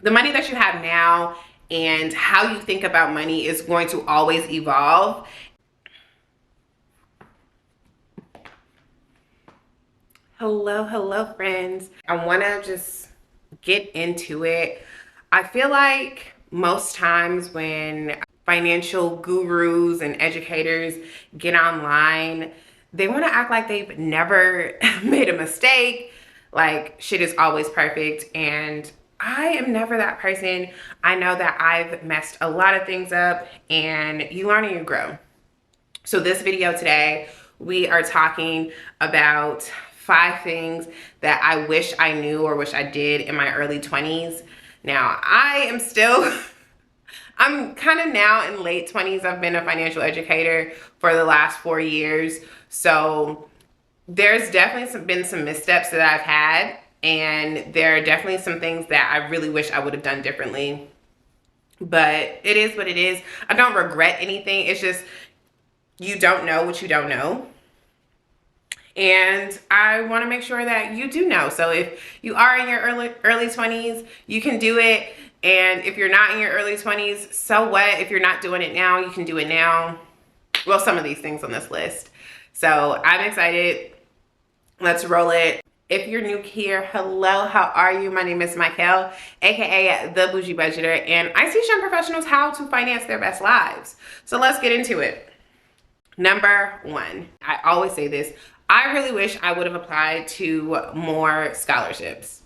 the money that you have now and how you think about money is going to always evolve. Hello, friends. I want to just get into it. I feel like most times when financial gurus and educators get online, they want to act like they've never made a mistake, like shit is always perfect. And I am never that person. I know that I've messed a lot of things up, and you learn and you grow. So this video today, we are talking about 5 things that I wish I knew or wish I did in my early 20s. Now, I am still, I'm kind of now in late 20s. I've been a financial educator for the last 4 years. So there's definitely been some missteps that I've had, and there are definitely some things that I really wish I would have done differently. But it is what it is. I don't regret anything. It's just, you don't know what you don't know. And I want to make sure that you do know. So if you are in your early 20s, you can do it. And if you're not in your early 20s, so what? If you're not doing it now, you can do it now. Well, some of these things on this list. So I'm excited. Let's roll it. If you're new here, hello, how are you? My name is Michael, aka The Bougie Budgeter, and I teach young professionals how to finance their best lives. So let's get into it. Number 1, I always say this, I really wish I would have applied to more scholarships.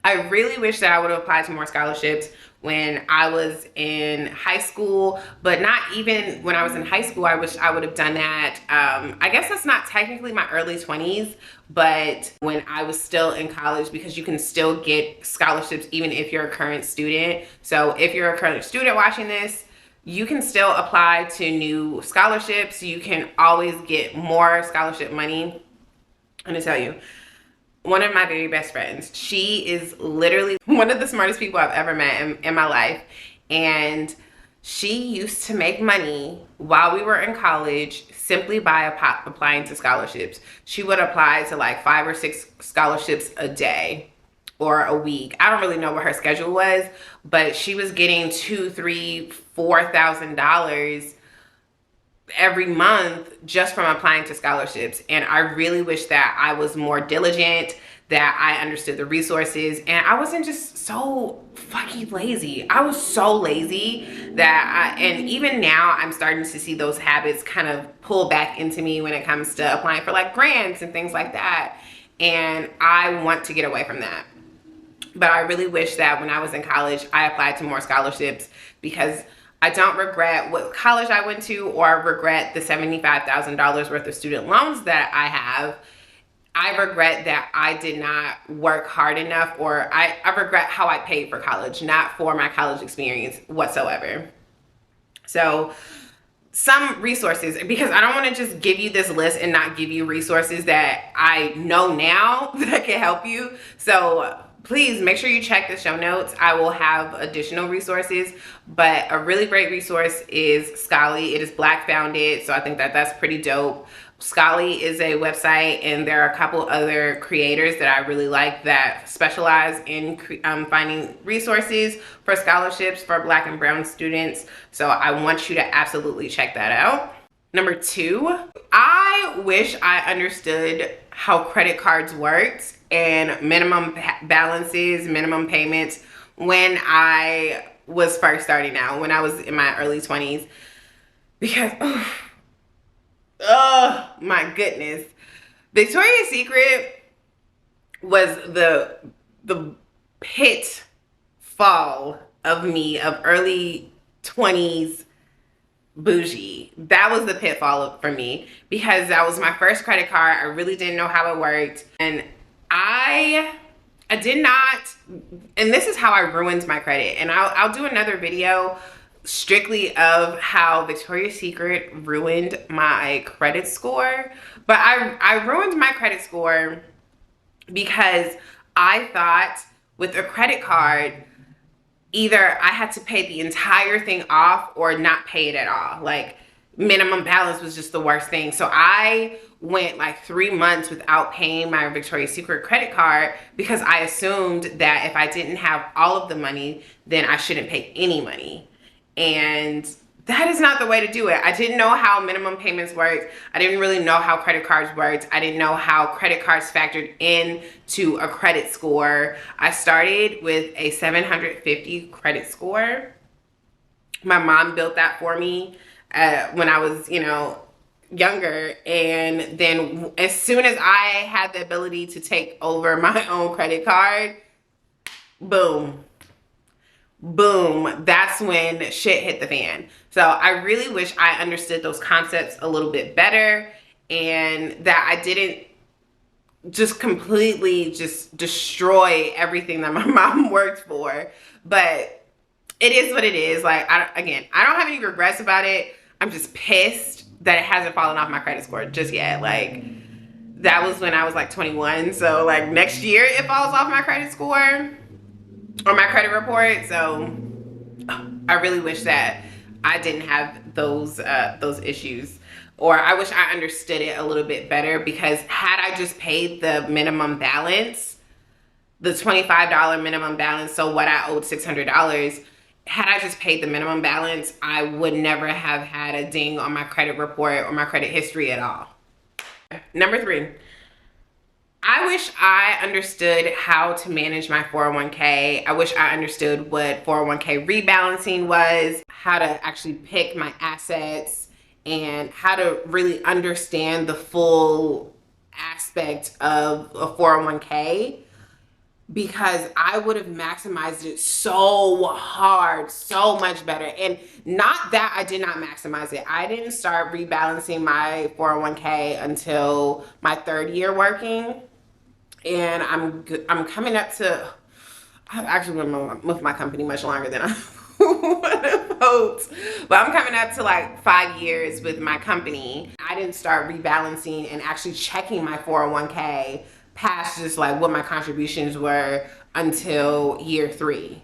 I really wish that I would have applied to more scholarships when I was in high school, but not even when I was in high school. I wish I would have done that. I guess that's not technically my early 20s, but when I was still in college, because you can still get scholarships even if you're a current student. So if you're a current student watching this, you can still apply to new scholarships. You can always get more scholarship money. I'm gonna tell you, one of my very best friends, she is literally one of the smartest people I've ever met in my life. And she used to make money while we were in college simply by applying to scholarships. She would apply to like 5 or 6 scholarships a day or a week. I don't really know what her schedule was, but she was getting $2,000, $3,000, $4,000 every month just from applying to scholarships. And I really wish that I was more diligent, that I understood the resources, and I wasn't just so fucking lazy. I was so lazy that and even now I'm starting to see those habits kind of pull back into me when it comes to applying for like grants and things like that. And I want to get away from that. But I really wish that when I was in college, I applied to more scholarships, because I don't regret what college I went to, or regret the $75,000 worth of student loans that I have. I regret that I did not work hard enough, or I regret how I paid for college, not for my college experience whatsoever. So some resources, because I don't want to just give you this list and not give you resources that I know now that can help you. So please make sure you check the show notes. I will have additional resources, but a really great resource is Scholly. It is Black founded, so I think that that's pretty dope. Scholly is a website, and there are a couple other creators that I really like that specialize in finding resources for scholarships for Black and brown students. So I want you to absolutely check that out. Number 2, I wish I understood how credit cards worked and minimum balances, minimum payments when I was first starting out, when I was in my early 20s. Because, oh my goodness. Victoria's Secret was the pitfall of me, of early 20s bougie. That was the pitfall for me, because that was my first credit card. I really didn't know how it worked, and I did not, and this is how I ruined my credit. And I'll do another video strictly of how Victoria's Secret ruined my credit score. But I ruined my credit score because I thought with a credit card, either I had to pay the entire thing off or not pay it at all. Like, minimum balance was just the worst thing. So I went like 3 months without paying my Victoria's Secret credit card because I assumed that if I didn't have all of the money, then I shouldn't pay any money. And that is not the way to do it. I didn't know how minimum payments worked. I didn't really know how credit cards worked. I didn't know how credit cards factored into a credit score. I started with a 750 credit score. My mom built that for me when I was, younger. And then as soon as I had the ability to take over my own credit card, boom, boom, that's when shit hit the fan. So I really wish I understood those concepts a little bit better, and that I didn't just completely just destroy everything that my mom worked for. But it is what it is. Like, I don't have any regrets about it. I'm just pissed that it hasn't fallen off my credit score just yet. Like, that was when I was like 21. So like next year it falls off my credit score or my credit report. So I really wish that I didn't have those issues, or I wish I understood it a little bit better, because had I just paid the minimum balance, the $25 minimum balance, so what I owed $600, had I just paid the minimum balance, I would never have had a ding on my credit report or my credit history at all. Number 3, I wish I understood how to manage my 401k. I wish I understood what 401k rebalancing was, how to actually pick my assets, and how to really understand the full aspect of a 401k. Because I would have maximized it so hard, so much better. And not that I did not maximize it. I didn't start rebalancing my 401k until my 3rd year working. And I'm coming up to, I've actually been with my company much longer than I would have hoped. But I'm coming up to like 5 years with my company. I didn't start rebalancing and actually checking my 401k past just like what my contributions were until year 3.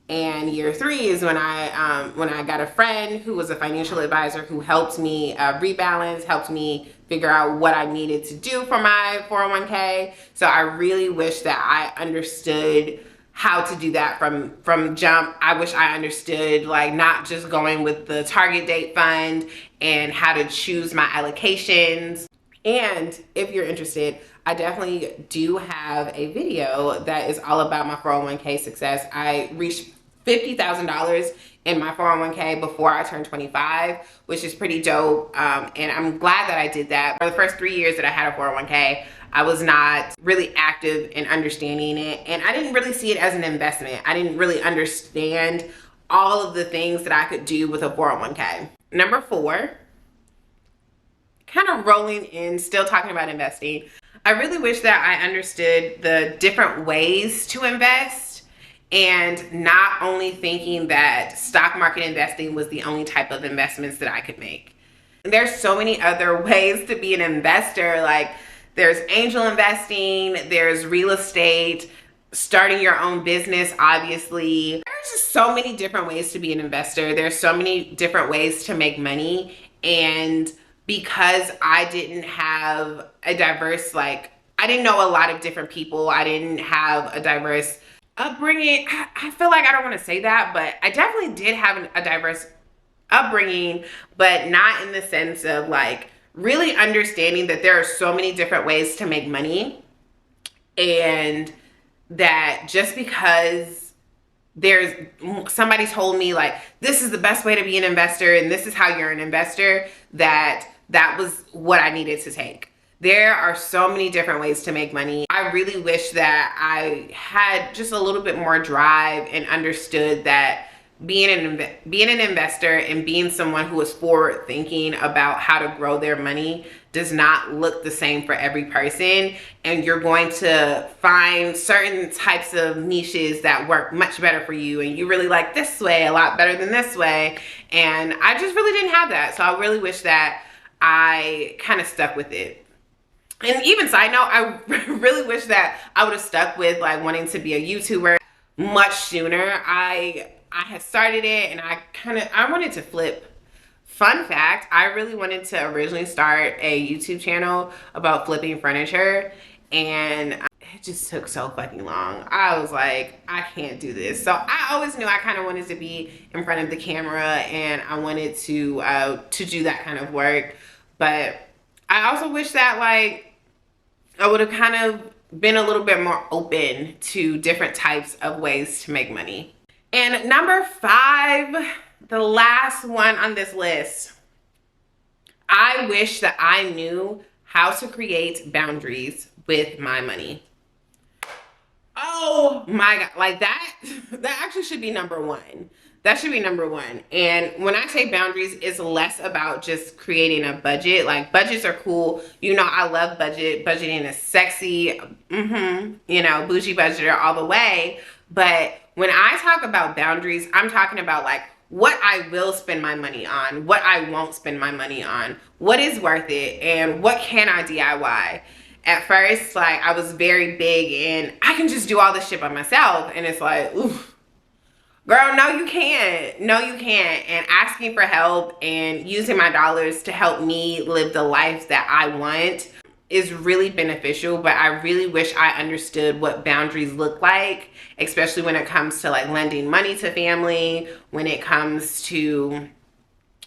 And year 3 is when I got a friend who was a financial advisor who helped me rebalance, helped me figure out what I needed to do for my 401k. So I really wish that I understood how to do that from jump. I wish I understood like not just going with the target date fund and how to choose my allocations. And if you're interested, I definitely do have a video that is all about my 401k success. I reached $50,000 in my 401k before I turned 25, which is pretty dope. And I'm glad that I did that. For the first 3 years that I had a 401k, I was not really active in understanding it. And I didn't really see it as an investment. I didn't really understand all of the things that I could do with a 401k. Number 4, kind of rolling in, still talking about investing. I really wish that I understood the different ways to invest, and not only thinking that stock market investing was the only type of investments that I could make. There's so many other ways to be an investor. Like, there's angel investing, there's real estate, starting your own business, obviously. There's just so many different ways to be an investor. There's so many different ways to make money. And because I didn't have a diverse, I didn't know a lot of different people. I didn't have a diverse upbringing. I feel like I don't want to say that, but I definitely did have a diverse upbringing, but not in the sense of really understanding that there are so many different ways to make money, and that just because there's somebody told me this is the best way to be an investor and this is how you're an investor, that was what I needed to take. There are so many different ways to make money. I really wish that I had just a little bit more drive and understood that being an investor and being someone who is forward thinking about how to grow their money does not look the same for every person. And you're going to find certain types of niches that work much better for you. And you really like this way a lot better than this way. And I just really didn't have that. So I really wish that I kind of stuck with it. And even side note, I really wish that I would have stuck with wanting to be a YouTuber much sooner. I had started it and I wanted to flip Fun fact, I really wanted to originally start a YouTube channel about flipping furniture, and it just took so fucking long. I was like, I can't do this. So I always knew I kind of wanted to be in front of the camera, and I wanted to do that kind of work. But I also wish that like I would have kind of been a little bit more open to different types of ways to make money. And number 5, the last one on this list, I wish that I knew how to create boundaries with my money. Oh my God, like that actually should be number 1. That should be number 1. And when I say boundaries, it's less about just creating a budget. Like budgets are cool. You know, I love budget. Budgeting is sexy. You know, bougie budgeter all the way. But when I talk about boundaries, I'm talking about like what I will spend my money on, what I won't spend my money on, what is worth it, and what can I DIY. At first, like I was very big in, I can just do all this shit by myself. And it's like, oof, girl, no, you can't. No, you can't. And asking for help and using my dollars to help me live the life that I want is really beneficial. But I really wish I understood what boundaries look like, especially when it comes to like lending money to family, when it comes to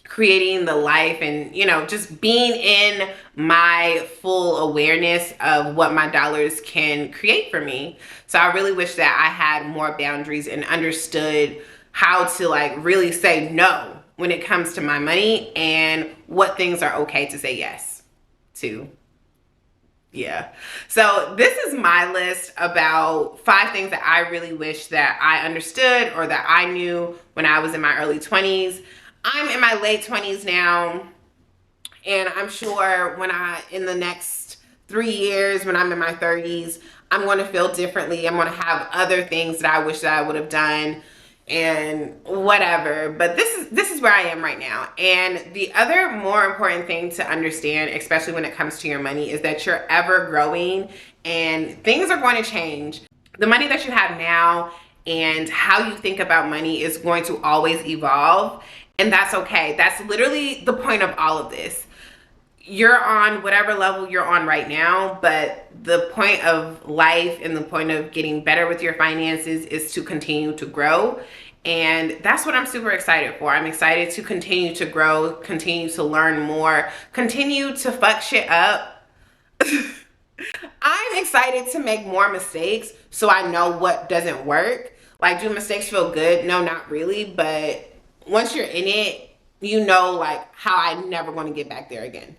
creating the life and, you know, just being in my full awareness of what my dollars can create for me. So I really wish that I had more boundaries and understood how to like really say no when it comes to my money and what things are okay to say yes to. Yeah. So this is my list about 5 things that I really wish that I understood or that I knew when I was in my early 20s. I'm in my late 20s now, and I'm sure in the next 3 years, when I'm in my 30s, I'm going to feel differently. I'm going to have other things that I wish that I would have done and whatever. But this is where I am right now. And the other more important thing to understand, especially when it comes to your money, is that you're ever growing and things are going to change. The money that you have now and how you think about money is going to always evolve. And that's okay. That's literally the point of all of this. You're on whatever level you're on right now, but the point of life and the point of getting better with your finances is to continue to grow. And that's what I'm super excited for. I'm excited to continue to grow, continue to learn more, continue to fuck shit up. I'm excited to make more mistakes so I know what doesn't work. Like, do mistakes feel good? No, not really, but once you're in it, you know like how I'm never going to get back there again.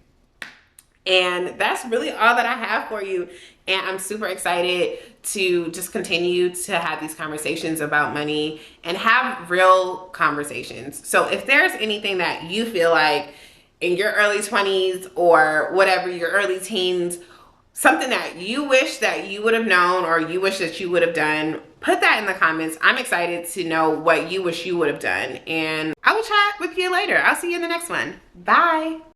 And that's really all that I have for you. And I'm super excited to just continue to have these conversations about money and have real conversations. So if there's anything that you feel like in your early 20s or whatever, your early teens, something that you wish that you would have known or you wish that you would have done, put that in the comments. I'm excited to know what you wish you would have done. And I will chat with you later. I'll see you in the next one. Bye.